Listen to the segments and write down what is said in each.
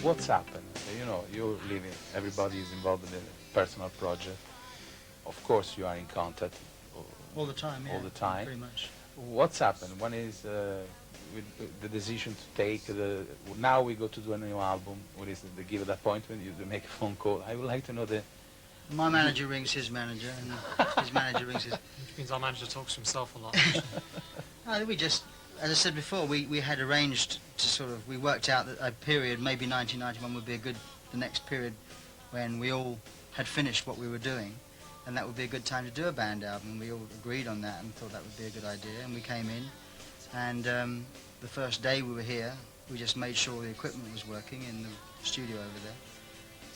What's happened? You know, you're living, everybody is involved in a personal project. Of course, you are in contact All the time, all yeah, the time. pretty much. What's happened? When is with the decision to take the? Now we go to do a new album. What is it? They give an appointment. You make a phone call. I would like to know the. My manager rings his manager, and his manager rings his... Which means our manager talks to himself a lot. We just, as I said before, we had arranged to sort of, we worked out that a period, maybe 1991 would be the next period when we all had finished what we were doing, and that would be a good time to do a band album. We all agreed on that and thought that would be a good idea, and we came in, and the first day we were here, we just made sure the equipment was working in the studio over there.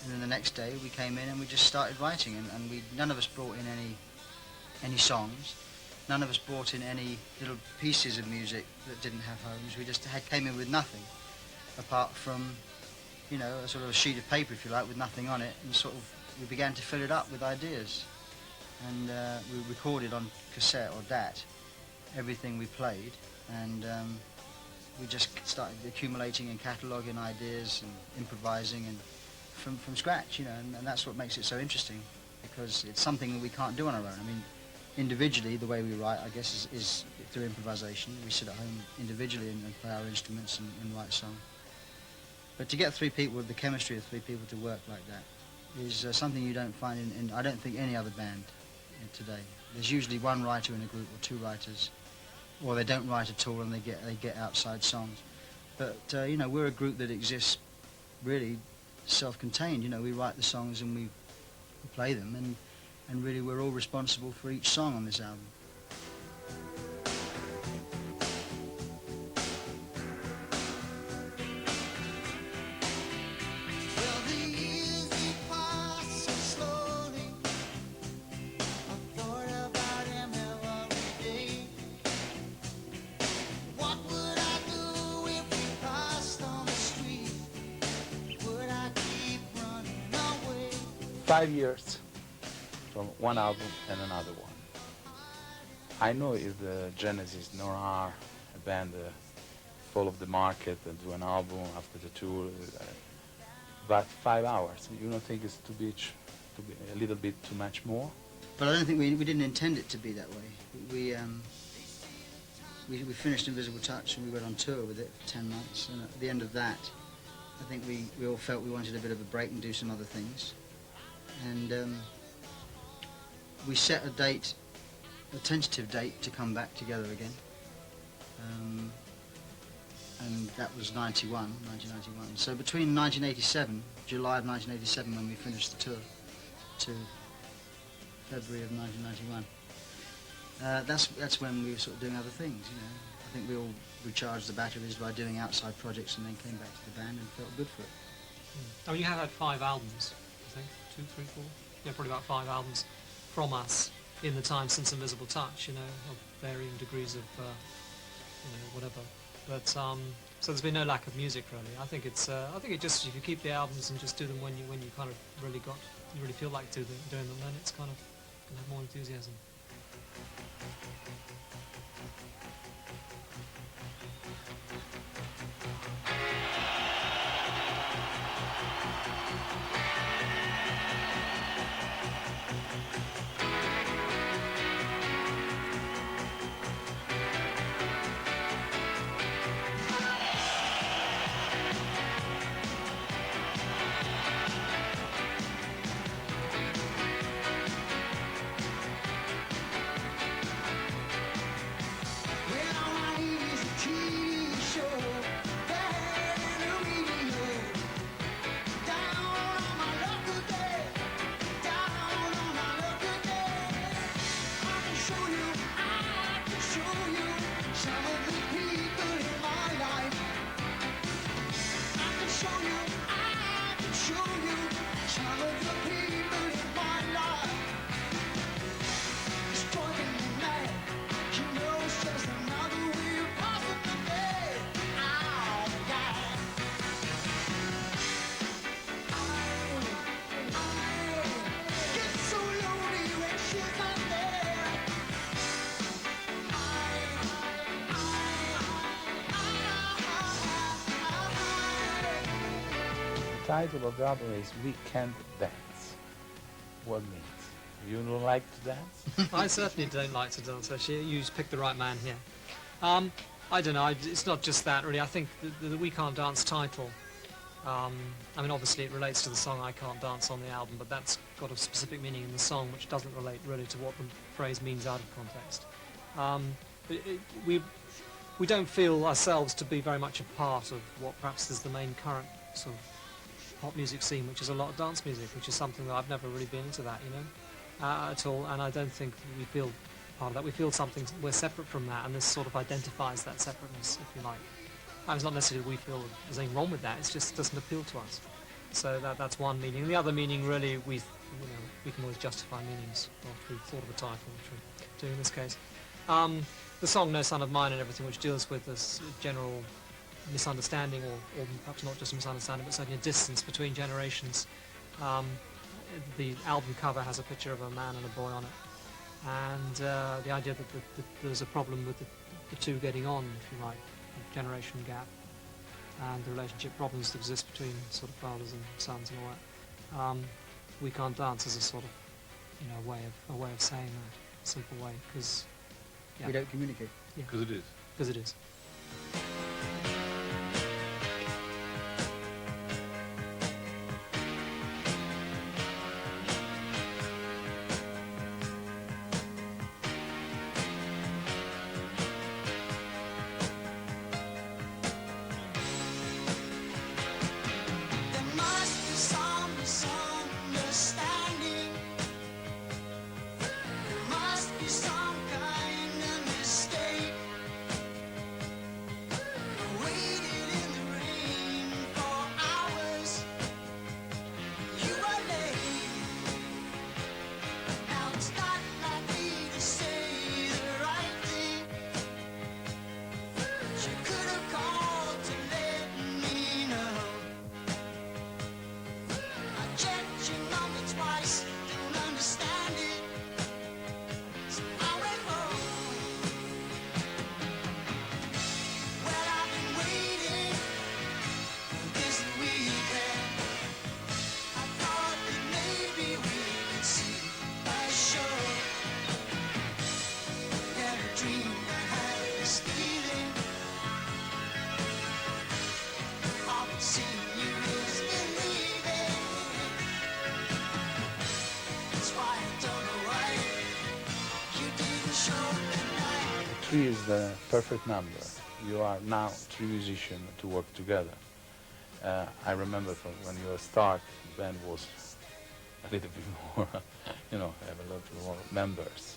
And then the next day we came in and we just started writing, and none of us brought in any songs. None of us brought in any little pieces of music that didn't have homes. We just came in with nothing, apart from, you know, a sort of a sheet of paper, if you like, with nothing on it, and sort of we began to fill it up with ideas. And we recorded on cassette or DAT everything we played, and we just started accumulating and cataloguing ideas and improvising and from scratch, you know, and that's what makes it so interesting, because it's something that we can't do on our own. I mean, individually, the way we write, I guess, is through improvisation. We sit at home individually and play our instruments and write songs. But to get three people, the chemistry of three people to work like that is something you don't find in, I don't think, any other band today. There's usually one writer in a group or two writers, or they don't write at all and they get outside songs. But you know, we're a group that exists really self-contained. You know, we write the songs and we play them, and really we're all responsible for each song on this album. Five years from one album and another one. I know if the Genesis nor are a band full of the market and do an album after the tour, but 5 hours, you don't think it's too be a little bit too much more? But I don't think we didn't intend it to be that way. We finished Invisible Touch and we went on tour with it for 10 months, and at the end of that I think we all felt we wanted a bit of a break and do some other things. And we set a date, a tentative date, to come back together again. And that was 1991. So between 1987, July of 1987, when we finished the tour, to February of 1991, that's when we were sort of doing other things, you know. I think we all recharged the batteries by doing outside projects and then came back to the band and felt good for it. I mean, you have had 5 albums, I think, 2, 3, 4, yeah, probably about 5 albums from us in the time since Invisible Touch, you know, of varying degrees of, you know, whatever. But so there's been no lack of music really. I think it's, I think it just, if you keep the albums and just do them when you kind of really feel like doing them, then it's kind of gonna have more enthusiasm. title of the album is We Can't Dance. What means? You don't like to dance? I certainly don't like to dance, actually. You picked the right man here. I don't know, it's not just that, really. I think the We Can't Dance title, I mean, obviously it relates to the song I Can't Dance on the album, but that's got a specific meaning in the song which doesn't relate really to what the phrase means out of context. We don't feel ourselves to be very much a part of what perhaps is the main current sort of pop music scene, which is a lot of dance music, which is something that I've never really been into that, you know, at all, and I don't think we feel part of that. We feel something, we're separate from that, and this sort of identifies that separateness, if you like. And it's not necessarily we feel there's anything wrong with that, it just doesn't appeal to us. So that's one meaning. And the other meaning, really, we can always justify meanings after we've thought of a title, which we're doing in this case. The song No Son of Mine and everything, which deals with this general misunderstanding, or perhaps not just a misunderstanding, but certainly a distance between generations. The album cover has a picture of a man and a boy on it, and the idea that there's a problem with the two getting on, if you like, the generation gap, and the relationship problems that exist between sort of fathers and sons and all that. We Can't Dance is a sort of, you know, a way of saying that, a simple way, because We don't communicate. Because it is. Because it is. There must be some misunderstanding. There must be some kind of mistake. I waited in the rain for hours. You were late. Now it's not like me to say the right thing. But you could have called to let me know. I checked your number twice, don't understand it. So I went home. Well, I've been waiting for this weekend. I thought that maybe we could see a show. Never dreamed I had this feeling. All I've seen you is believing. That's why I don't know why you didn't show tonight. Three is the perfect number. You are now three musicians to work together. I remember from when you start, the band was a little bit more, you know, have a lot more members.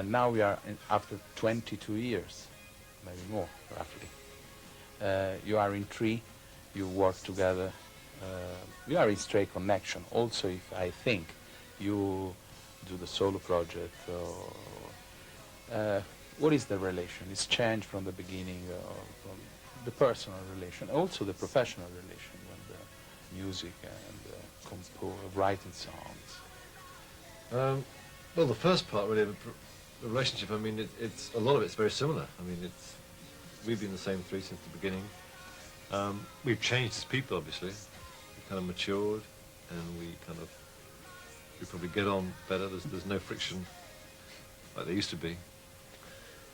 Now we are, after 22 years, maybe more, roughly. You are in three, you work together, you are in straight connection. Also, if I think you do the solo project, what is the relation? It's changed from the beginning, from the personal relation, also the professional relation, when the music and writing songs. Well, the first part, really, the relationship, I mean, it's a lot of it's very similar. I mean, we've been the same three since the beginning. We've changed as people, obviously. We've kind of matured, and we probably get on better. There's no friction like there used to be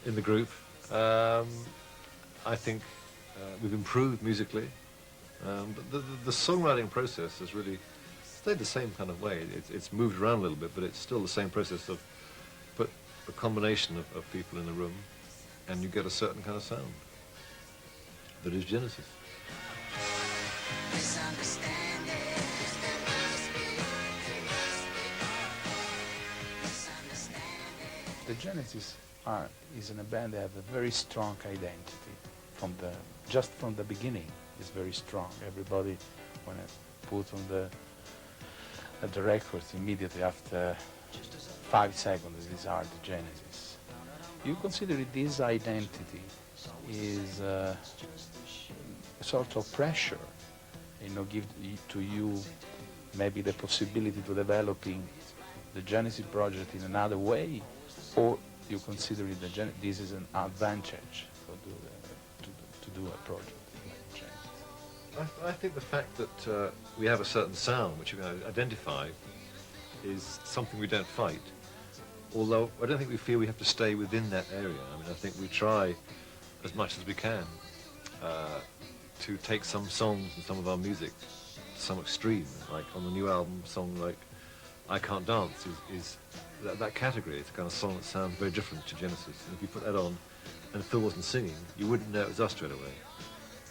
in the group. I think we've improved musically, but the songwriting process has really stayed the same kind of way. It's moved around a little bit, but it's still the same process of put a combination of people in a room, and you get a certain kind of sound that is Genesis. The Genesis is in a band that have a very strong identity just from the beginning. It's very strong. Everybody, when I put on the records immediately after 5 seconds, these are the Genesis. You consider this identity is a sort of pressure, give to you maybe the possibility to developing the Genesis project in another way, or you consider it this is an advantage to do a project like Genesis? I think the fact that we have a certain sound which we can identify is something we don't fight. Although I don't think we feel we have to stay within that area. I mean, I think we try as much as we can to take some songs and some of our music to some extreme. Like on the new album, a song like I Can't Dance is that category. It's a kind of song that sounds very different to Genesis. And if you put that on and Phil wasn't singing, you wouldn't know it was us straight away.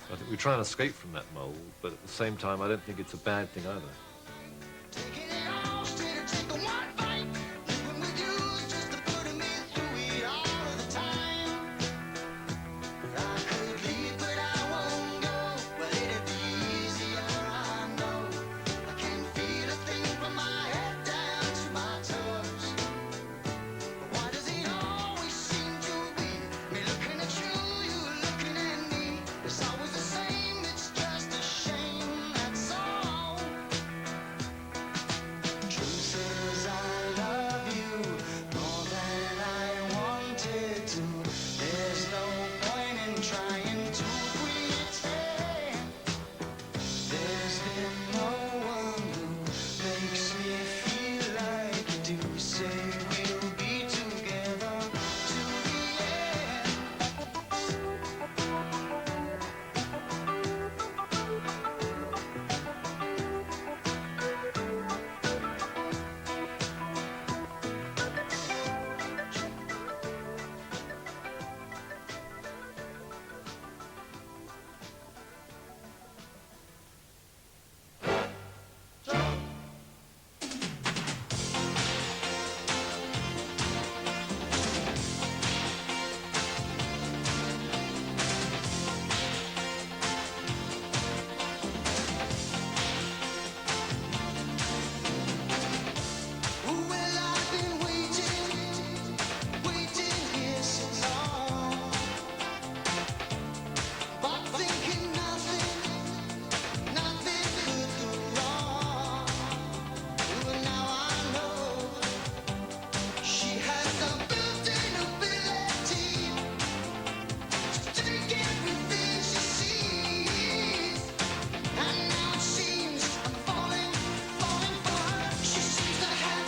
I think we try and escape from that mold, but at the same time, I don't think it's a bad thing either. Taking it all straight or take a one bite. Living with you is just to put me through it all of the time. I could leave, but I won't go. Well, it'd be easier, I know. I can feel a thing from my head down to my toes. But why does it always seem to be me looking at you, you looking at me? It's always the same, it's just a shame, that's all. Truth is I love you more than I wanted to. There's no point in trying to pretend. There's been no one who makes me feel like you do. Say we'll be together to the end. Well, I've been waiting here so long, but thinking nothing could go wrong. Well, now I know she has the built-in ability to take everything she sees, and now it seems I'm falling for her. She seems to have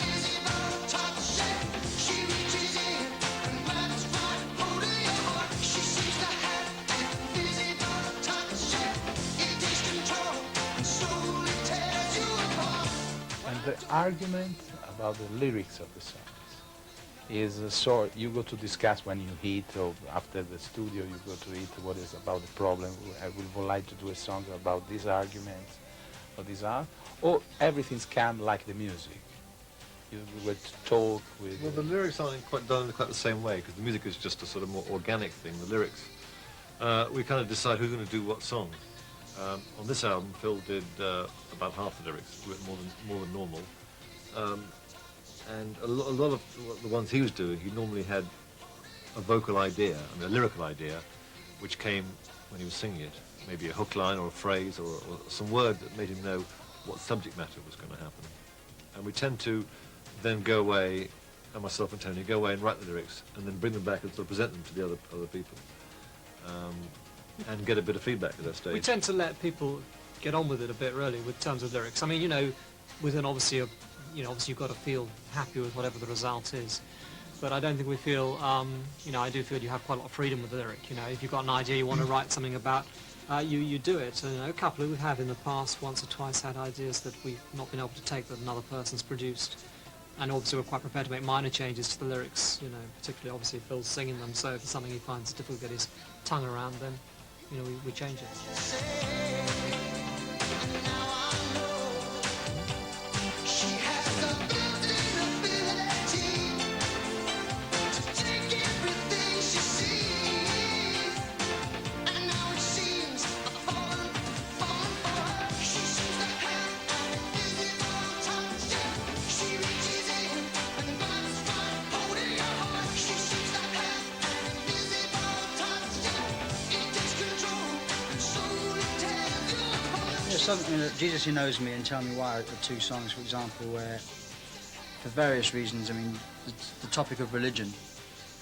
invisible touch, and she reaches in and grabs right hold of your heart. She seems to have invisible touch, and it takes control and slowly tears you apart. And the argument about the lyrics of the songs is so you go to discuss when you eat or after the studio you go to eat what is about the problem. I would like to do a song about these arguments or this art, or everything's calm like the music. You would talk with. Well, the lyrics aren't quite done in quite the same way, because the music is just a sort of more organic thing. The lyrics, we kind of decide who's going to do what song. On this album, Phil did about half the lyrics, a bit more than normal. And a lot of the ones he was doing, he normally had a vocal idea, I mean a lyrical idea, which came when he was singing it. Maybe a hook line or a phrase or some word that made him know what subject matter was going to happen. And we tend to then go away, and myself and Tony go away and write the lyrics, and then bring them back and sort of present them to the other people, and get a bit of feedback at that stage. We tend to let people get on with it a bit, really, with terms of lyrics. I mean, you know, within obviously you've got to feel happy with whatever the result is. But I don't think we feel, you know, I do feel you have quite a lot of freedom with the lyric. You know, if you've got an idea you want to write something about, you do it. And, you know, a couple we have in the past once or twice had ideas that we've not been able to take that another person's produced. And obviously we're quite prepared to make minor changes to the lyrics, you know, particularly obviously Phil's singing them, so if it's something he finds difficult to get his tongue around, then, you know, we change it. Something that Jesus Who Knows Me and Tell Me Why are two songs, for example, where, for various reasons, I mean, the topic of religion,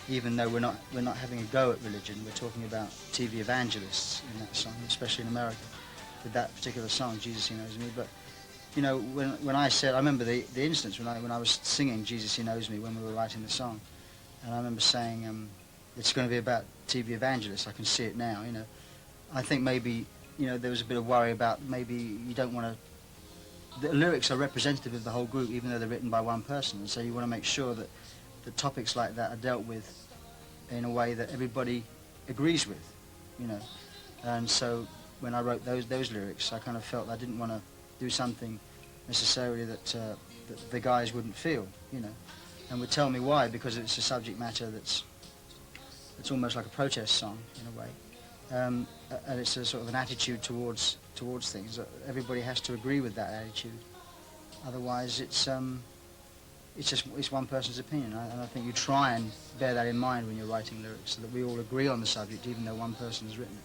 even though we're not having a go at religion, we're talking about TV evangelists in that song, especially in America. with that particular song, Jesus He Knows Me. But you know, when I said, I remember the instance when I was singing Jesus He Knows Me when we were writing the song, and I remember saying, it's going to be about TV evangelists. I can see it now. You know, I think maybe, you know, there was a bit of worry about maybe you don't want to. The lyrics are representative of the whole group, even though they're written by one person, and so you want to make sure that the topics like that are dealt with in a way that everybody agrees with, you know. And so when I wrote those lyrics, I kind of felt I didn't want to do something necessarily that the guys wouldn't feel, you know, and would tell me why, because it's a subject matter that's almost like a protest song in a way, and it's a sort of an attitude towards things. Everybody has to agree with that attitude, otherwise it's one person's opinion. And I think you try and bear that in mind when you're writing lyrics, so that we all agree on the subject, even though one person has written it.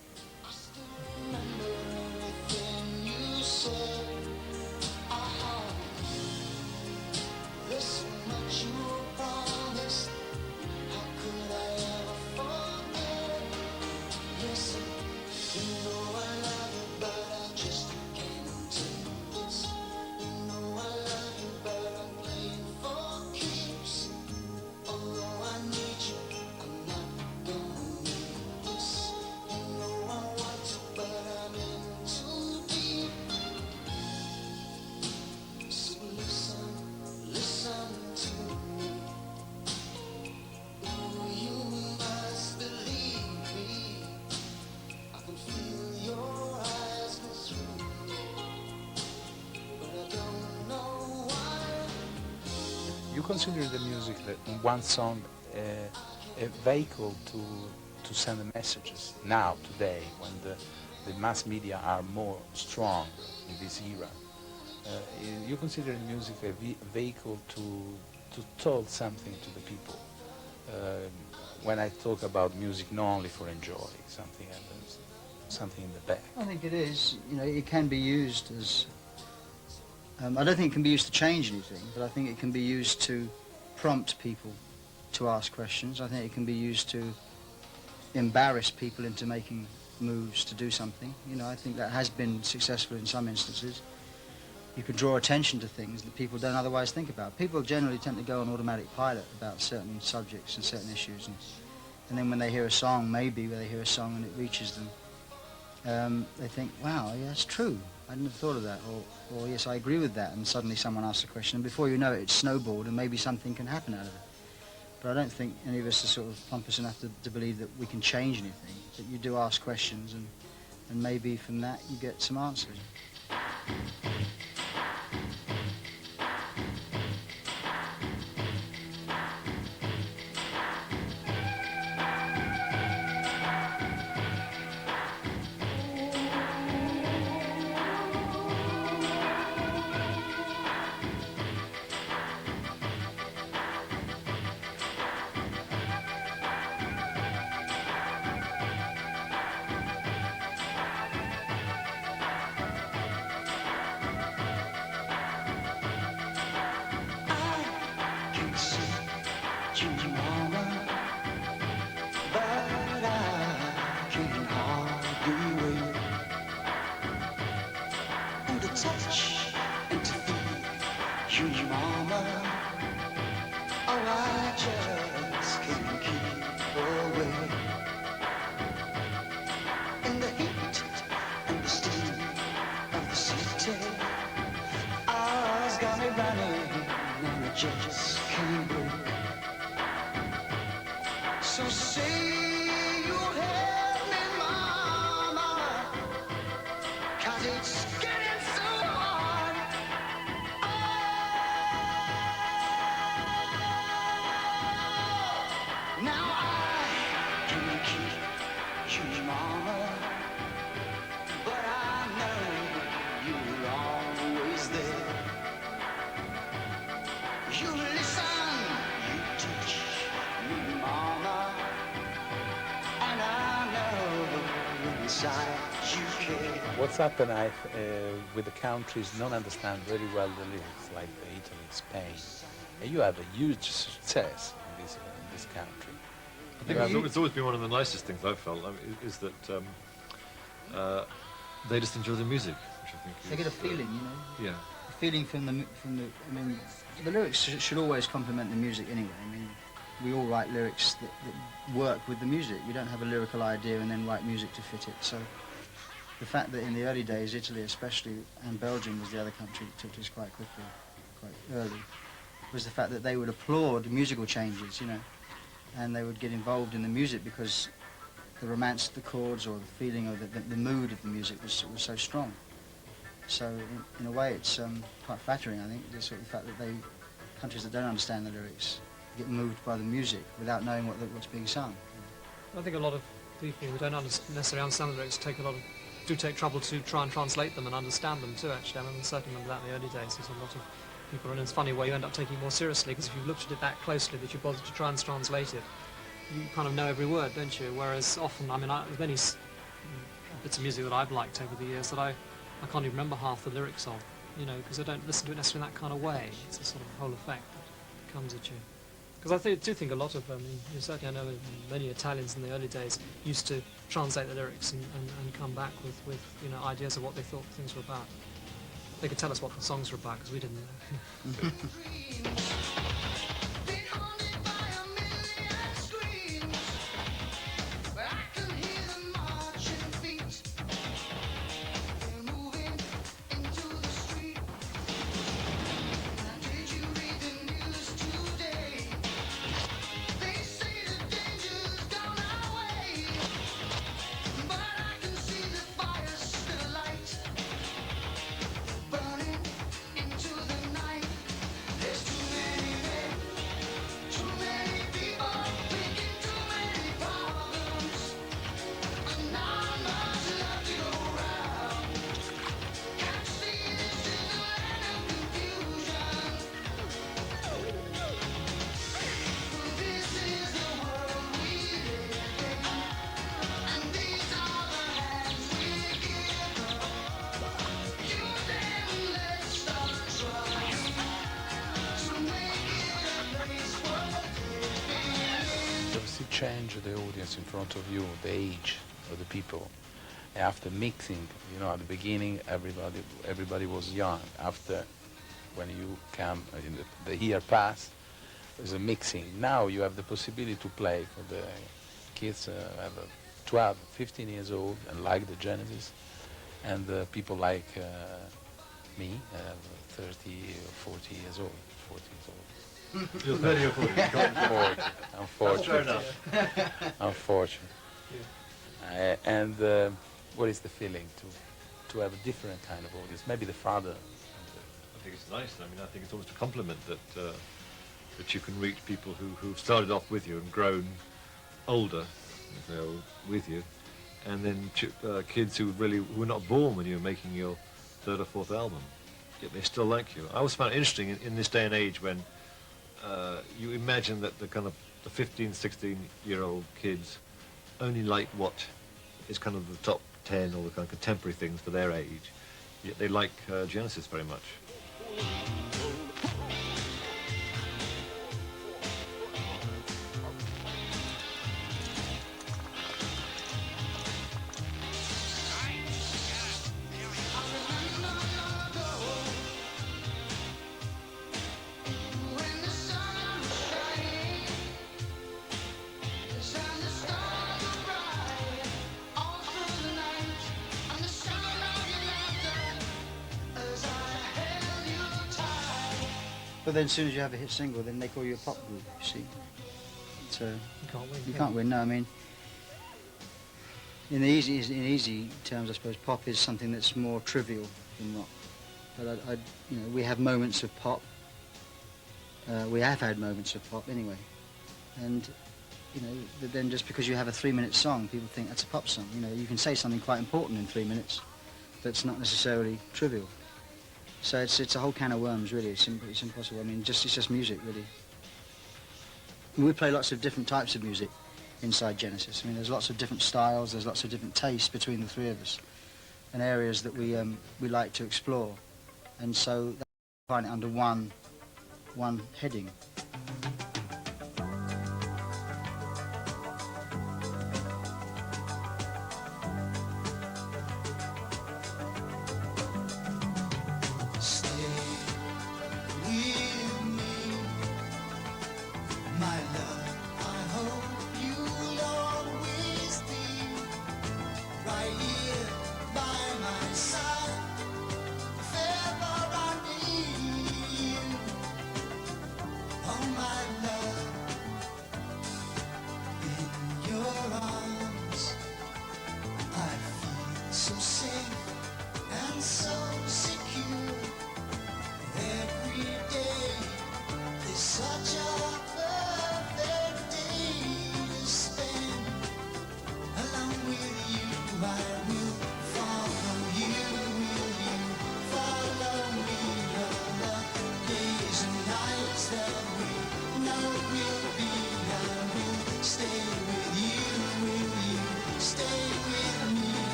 You consider the music, one song, a vehicle to send messages now, today, when the mass media are more strong in this era. You consider the music a vehicle to tell something to the people. When I talk about music, not only for enjoy, something in the back. I think it is. You know, it can be used as. I don't think it can be used to change anything, but I think it can be used to prompt people to ask questions. I think it can be used to embarrass people into making moves to do something. You know, I think that has been successful in some instances. You can draw attention to things that people don't otherwise think about. People generally tend to go on automatic pilot about certain subjects and certain issues, and then when they hear a song, maybe when they hear a song and it reaches them, they think, wow, yeah, that's true. I hadn't have thought of that, or yes, I agree with that, and suddenly someone asks a question, and before you know it, it's snowballed, and maybe something can happen out of it. But I don't think any of us are sort of pompous enough to believe that we can change anything, that you do ask questions, and maybe from that you get some answers. Touch and to feel you, mama. Oh, I just can't keep away. In the heat and the steam of the city, ours got me running and I just can't break. So say you help me, mama, 'cause it's getting so hard. Now I can keep you, mama, but I know you're always there. You listen, you teach me, mama, and I know inside you care. What's happened with the countries not understand very well the lyrics, like Italy, Spain, and you have a huge success in this country. I think it's always been one of the nicest things I've felt, is that they just enjoy the music, which I think They is, get a feeling, you know. Yeah. A feeling from the. I mean, the lyrics should always complement the music anyway. I mean, we all write lyrics that work with the music. We don't have a lyrical idea and then write music to fit it. So the fact that in the early days, Italy especially, and Belgium was the other country that took this quite quickly, quite early, was the fact that they would applaud musical changes, you know, and they would get involved in the music because the romance of the chords or the feeling or the mood of the music was so strong. So in a way it's quite flattering, I think, the sort of fact that countries that don't understand the lyrics get moved by the music without knowing what's being sung. I think a lot of people who don't necessarily understand the lyrics do take trouble to try and translate them and understand them too, actually. I mean, certainly remember that in the early days. There's a lot of people, and it's funny where you end up taking it more seriously, because if you've looked at it that closely that you bothered to try and translate it, you kind of know every word, don't you? Whereas often, I mean, there's many bits of music that I've liked over the years that I can't even remember half the lyrics of, you know, because I don't listen to it necessarily in that kind of way. It's a sort of whole effect that comes at you. Because I do think a lot of, certainly I know many Italians in the early days used to translate the lyrics and come back with ideas of what they thought things were about. They could tell us what the songs were about because we didn't know. Change the audience in front of you, the age of the people. After mixing, you know, at the beginning everybody was young. After, when you come in the year pass, there's a mixing. Now you have the possibility to play for the kids have 12, 15 years old and like the Genesis, and people like me, 30 or 40 years old, 40 years old. You're 30 or 40. Unfortunately. Unfortunately. And what is the feeling to have a different kind of audience? Maybe the father. I think it's nice. I mean, I think it's almost a compliment that you can reach people who've started off with you and grown older, if they are with you, and then kids who were not born when you were making your third or fourth album, yet they still like you. I always found it interesting in this day and age when you imagine that the kind of the 15, 16-year-old kids only like what is kind of the top 10 or the kind of contemporary things for their age, yet they like Genesis very much. But then as soon as you have a hit single, then they call you a pop group, you see. So You can't win. you can't win, no, I mean, in easy terms, I suppose, pop is something that's more trivial than rock. But we have moments of pop. We have had moments of pop anyway. And, but then just because you have a 3-minute song, people think that's a pop song. You can say something quite important in 3 minutes that's not necessarily trivial. So it's a whole can of worms, really. It's impossible. I mean, it's just music, really. We play lots of different types of music inside Genesis. I mean, there's lots of different styles, there's lots of different tastes between the three of us, and areas that we like to explore. And so, find it under one heading.